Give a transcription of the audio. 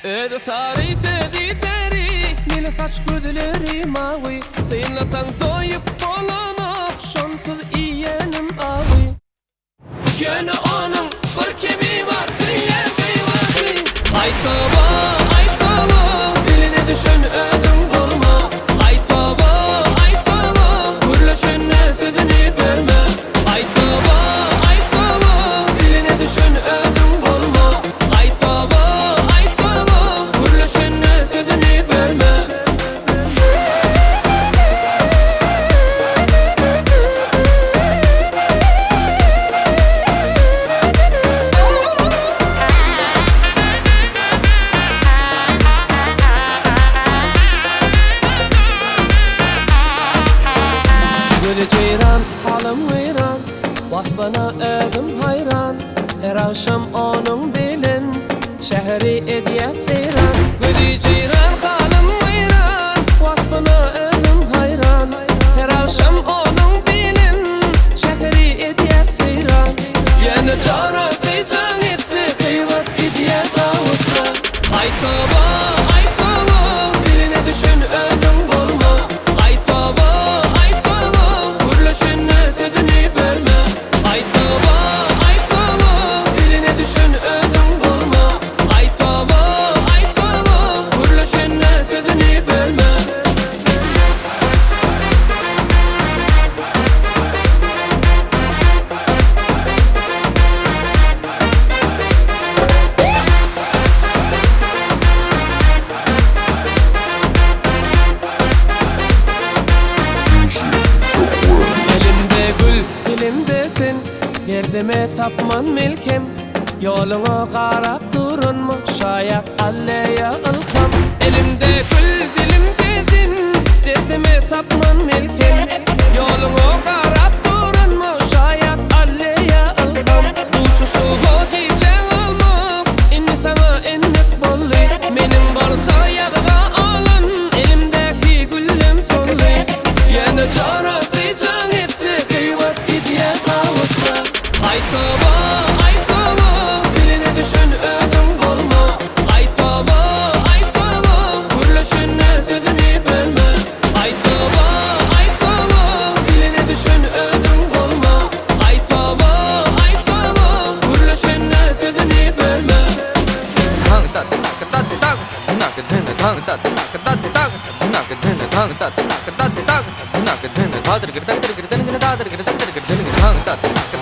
Öde sarı teditleri, nil saç gözleri mavi. Sayınlasan doyup bolanok, şonsuz iyenim avi. Gönü onun bir kemiği var, siyer kıyvası. Ay tava, diline düşün ödün bulma. Ay tava, gürleşin sözünü bölme. Ay tava, diline düşün ödün bulma. Ay tava, gürleşin sözünü bölme. Gülü ceyran, halim veyran, bas bana ödüm hayran. Her akşam onun bilin, şehri ediyet seyran. Gülü ceyran, halim veyran, bas bana ödüm hayran. Her akşam onun bilin, şehri ediyet seyran. Yine çarası can etse, kıyvat gidiye davutsa. Ay tava, diline düşün ödüm bulma. Ay tava, gürleşin sözünü bölme. Ay tava, diline düşün ödün bulma. Ay tava, gürleşin sözünü bölme. Elimde gül, dilimdesin, derdime tapman milkim. Yoluna qarab durunmu, şayat alleya ilham. Elimde gül, dilimdesin, derdime tapman milkim. Yoluna qarab durunmu, şayat alleya ilham. Uşuşu diyeceğim olmak, inni sana innet bolli. Menin bolsa yadga alın, elimdeki güllüm solli. Yine çarası can etse, kıyvat gidiye kavutsa. Ay tava, diline düşün ödün bulma. Ay tava, gürleşin sözünü bölme. Ay tava, diline düşün ödün bulma. Ay tava, gürleşin sözünü bölme. Tang